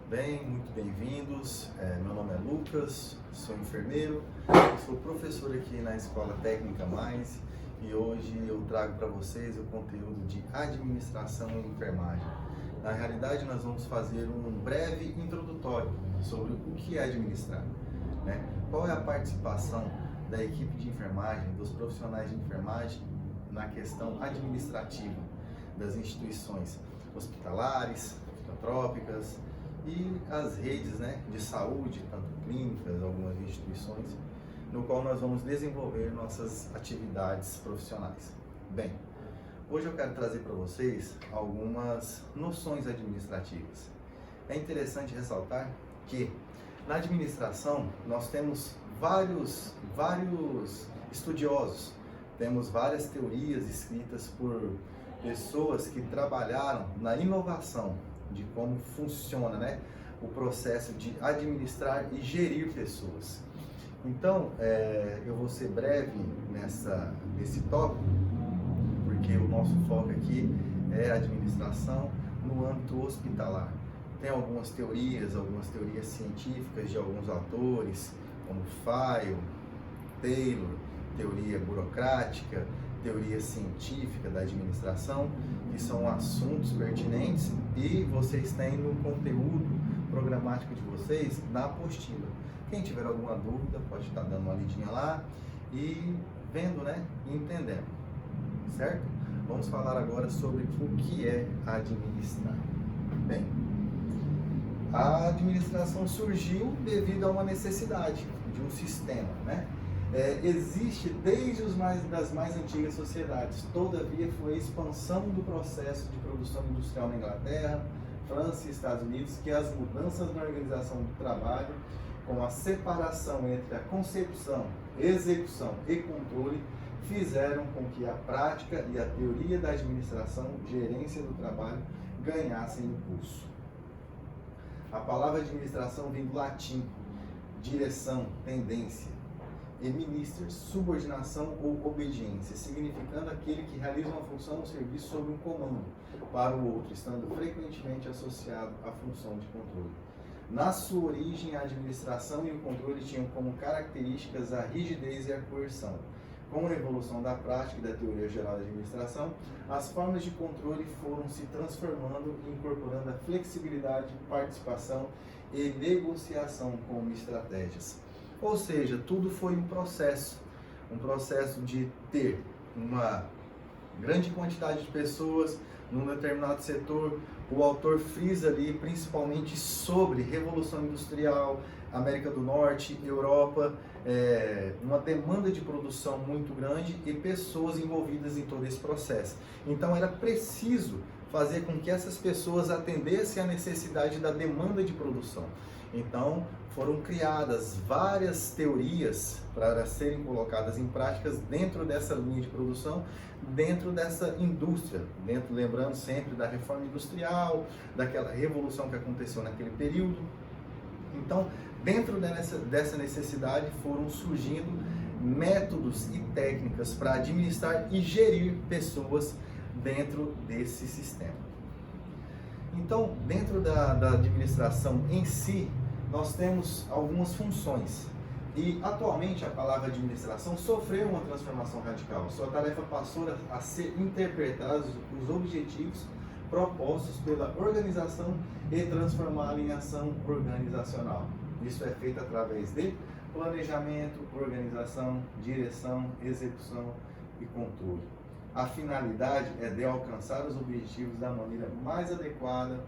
Bem, muito bem-vindos. Meu nome é Lucas, sou enfermeiro, sou professor aqui na Escola Técnica Mais e hoje eu trago para vocês o conteúdo de administração e enfermagem. Na realidade, nós vamos fazer um breve introdutório sobre o que é administrar, né? Qual é a participação da equipe de enfermagem, dos profissionais de enfermagem na questão administrativa das instituições hospitalares, filantrópicas e as redes, né, de saúde, tanto clínicas, algumas instituições, no qual nós vamos desenvolver nossas atividades profissionais. Bem, hoje eu quero trazer para vocês algumas noções administrativas. É interessante ressaltar que na administração nós temos vários estudiosos, temos várias teorias escritas por pessoas que trabalharam na inovação de como funciona, né, o processo de administrar e gerir pessoas. Então, eu vou ser breve nesse tópico, porque o nosso foco aqui é a administração no âmbito hospitalar. Tem algumas teorias científicas de alguns autores, como Fayol, Taylor, teoria burocrática, teoria científica da administração, que são assuntos pertinentes e vocês têm no conteúdo programático de vocês na apostila. Quem tiver alguma dúvida pode estar dando uma lidinha lá e vendo, né, e entendendo, certo? Vamos falar agora sobre o que é administrar. Bem, a administração surgiu devido a uma necessidade de um sistema, né? Existe desde das mais antigas sociedades. Todavia, foi a expansão do processo de produção industrial na Inglaterra, França e Estados Unidos que as mudanças na organização do trabalho, com a separação entre a concepção, execução e controle, fizeram com que a prática e a teoria da administração, gerência do trabalho, ganhassem impulso. A palavra administração vem do latim, direção, tendência, e ministers, subordinação ou obediência, significando aquele que realiza uma função ou serviço sob um comando para o outro, estando frequentemente associado à função de controle. Na sua origem, a administração e o controle tinham como características a rigidez e a coerção. Com a evolução da prática e da teoria geral da administração, as formas de controle foram se transformando e incorporando a flexibilidade, participação e negociação como estratégias. Ou seja, tudo foi um processo de ter uma grande quantidade de pessoas num determinado setor. O autor frisa ali principalmente sobre Revolução Industrial, América do Norte, Europa, uma demanda de produção muito grande e pessoas envolvidas em todo esse processo. Então era preciso fazer com que essas pessoas atendessem à necessidade da demanda de produção. Então foram criadas várias teorias para serem colocadas em práticas dentro dessa linha de produção, dentro dessa indústria, lembrando sempre da reforma industrial, daquela revolução que aconteceu naquele período. Então, dentro dessa necessidade foram surgindo métodos e técnicas para administrar e gerir pessoas dentro desse sistema. Então, dentro da administração em si, nós temos algumas funções. E, atualmente, a palavra administração sofreu uma transformação radical. Sua tarefa passou a ser interpretar os objetivos propostos pela organização e transformá-la em ação organizacional. Isso é feito através de planejamento, organização, direção, execução e controle. A finalidade é de alcançar os objetivos da maneira mais adequada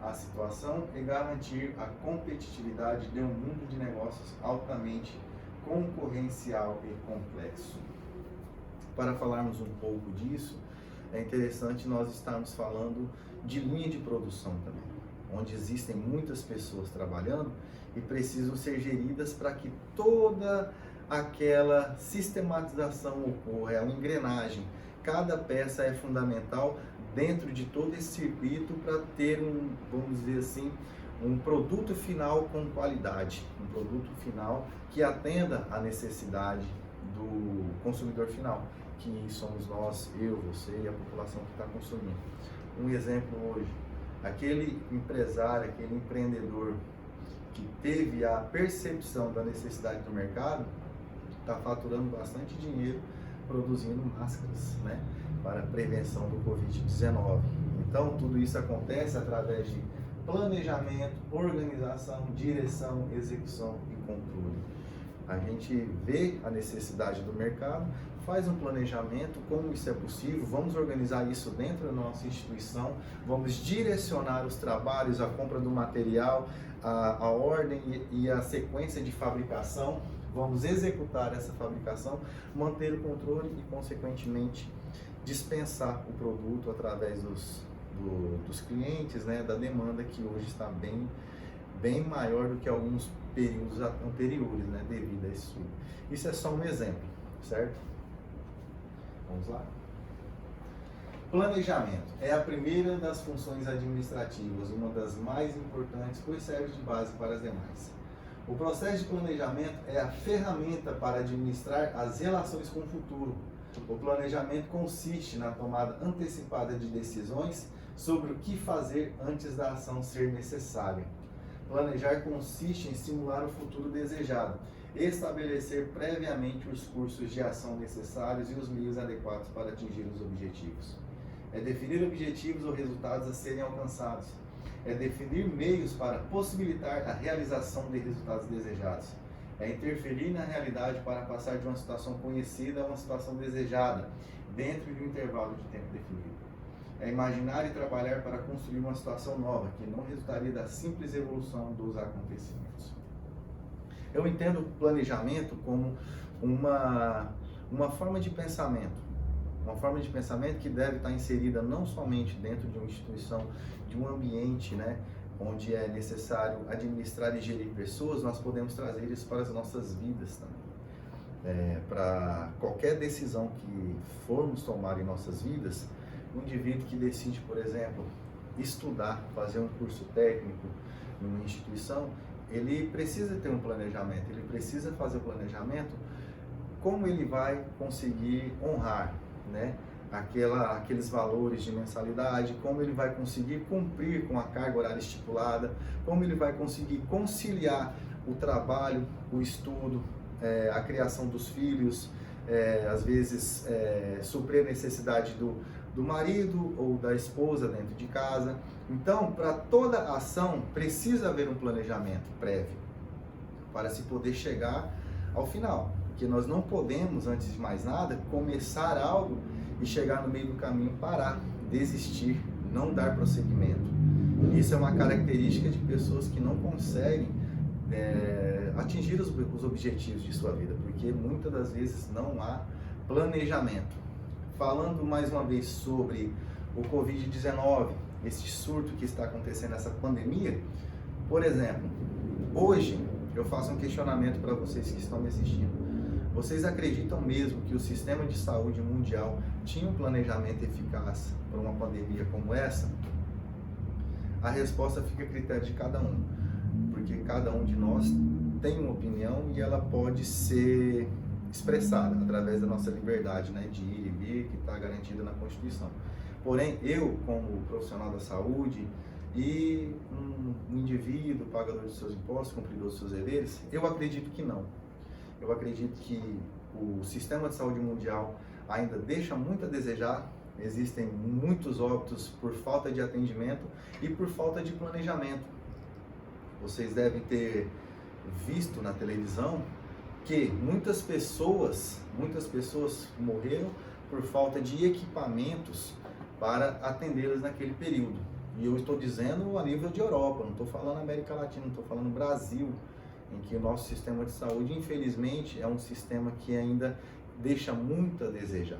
à situação e garantir a competitividade de um mundo de negócios altamente concorrencial e complexo. Para falarmos um pouco disso, é interessante nós estarmos falando de linha de produção também, onde existem muitas pessoas trabalhando e precisam ser geridas para que toda aquela sistematização ocorra, é uma engrenagem. Cada peça é fundamental dentro de todo esse circuito para ter vamos dizer assim, um produto final com qualidade, um produto final que atenda à necessidade do consumidor final, que somos nós, eu, você e a população que está consumindo. Um exemplo hoje, Aquele empresário, aquele empreendedor que teve a percepção da necessidade do mercado, está faturando bastante dinheiro produzindo máscaras, né, para prevenção do Covid-19. Então, tudo isso acontece através de planejamento, organização, direção, execução e controle. A gente vê a necessidade do mercado, faz um planejamento, como isso é possível, vamos organizar isso dentro da nossa instituição, vamos direcionar os trabalhos, a compra do material, a ordem e a sequência de fabricação, vamos executar essa fabricação, manter o controle e, consequentemente, dispensar o produto através dos clientes, né, da demanda que hoje está bem maior do que alguns períodos anteriores, né, devido a isso. Isso é só um exemplo, certo? Vamos lá? Planejamento é a primeira das funções administrativas, uma das mais importantes, pois serve de base para as demais. O processo de planejamento é a ferramenta para administrar as relações com o futuro. O planejamento consiste na tomada antecipada de decisões sobre o que fazer antes da ação ser necessária. Planejar consiste em simular o futuro desejado, estabelecer previamente os cursos de ação necessários e os meios adequados para atingir os objetivos. É definir objetivos ou resultados a serem alcançados. É definir meios para possibilitar a realização de resultados desejados. É interferir na realidade para passar de uma situação conhecida a uma situação desejada, dentro de um intervalo de tempo definido. É imaginar e trabalhar para construir uma situação nova, que não resultaria da simples evolução dos acontecimentos. Eu entendo o planejamento como uma forma de pensamento. Uma forma de pensamento que deve estar inserida não somente dentro de uma instituição, de um ambiente, né, onde é necessário administrar e gerir pessoas, nós podemos trazer isso para as nossas vidas também. Para qualquer decisão que formos tomar em nossas vidas, um indivíduo que decide, por exemplo, estudar, fazer um curso técnico numa instituição, ele precisa ter um planejamento, ele precisa fazer o planejamento como ele vai conseguir honrar, né, aqueles valores de mensalidade, como ele vai conseguir cumprir com a carga horária estipulada, como ele vai conseguir conciliar o trabalho, o estudo, a criação dos filhos, às vezes suprir a necessidade do marido ou da esposa dentro de casa. Então, para toda ação, precisa haver um planejamento prévio para se poder chegar ao final. Porque nós não podemos, antes de mais nada, começar algo e chegar no meio do caminho, parar, desistir, não dar prosseguimento. Isso é uma característica de pessoas que não conseguem atingir os objetivos de sua vida, porque muitas das vezes não há planejamento. Falando mais uma vez sobre o Covid-19, esse surto que está acontecendo, essa pandemia, por exemplo, hoje eu faço um questionamento para vocês que estão me assistindo. Vocês acreditam mesmo que o sistema de saúde mundial tinha um planejamento eficaz para uma pandemia como essa? A resposta fica a critério de cada um, porque cada um de nós tem uma opinião e ela pode ser expressada através da nossa liberdade, né, de ir e vir, que está garantida na Constituição. Porém, eu, como profissional da saúde e um indivíduo pagador de seus impostos, cumpridor dos seus deveres, eu acredito que não. Eu acredito que o sistema de saúde mundial ainda deixa muito a desejar. Existem muitos óbitos por falta de atendimento e por falta de planejamento. Vocês devem ter visto na televisão que muitas pessoas morreram por falta de equipamentos para atendê-las naquele período. E eu estou dizendo a nível de Europa, não estou falando América Latina, não estou falando Brasil, em que o nosso sistema de saúde, infelizmente, é um sistema que ainda deixa muito a desejar.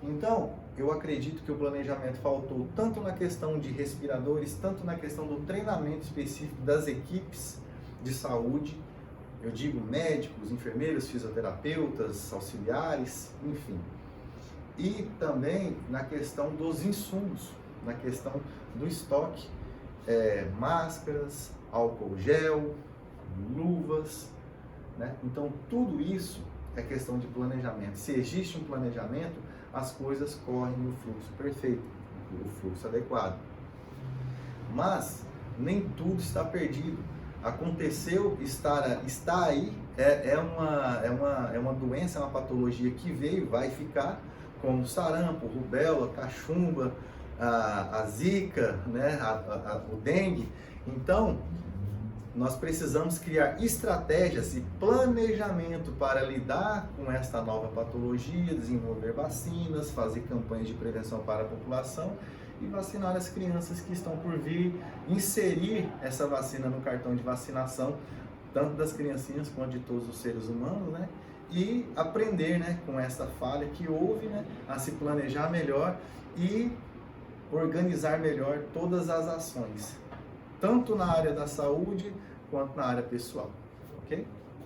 Então, eu acredito que o planejamento faltou tanto na questão de respiradores, tanto na questão do treinamento específico das equipes de saúde, eu digo médicos, enfermeiros, fisioterapeutas, auxiliares, enfim. E também na questão dos insumos, na questão do estoque, máscaras, álcool gel, luvas, né? Então tudo isso é questão de planejamento. Se existe um planejamento, as coisas correm no fluxo perfeito, no fluxo adequado. mas nem tudo está perdido. Aconteceu, está aí, é uma doença, é uma patologia que veio, vai ficar, como sarampo, rubéola, cachumba, a zika, né, o dengue. Então, nós precisamos criar estratégias e planejamento para lidar com esta nova patologia, desenvolver vacinas, fazer campanhas de prevenção para a população e vacinar as crianças que estão por vir, inserir essa vacina no cartão de vacinação, tanto das criancinhas quanto de todos os seres humanos, né? E aprender, né, com essa falha que houve, né, a se planejar melhor e organizar melhor todas as ações, tanto na área da saúde quanto na área pessoal, ok?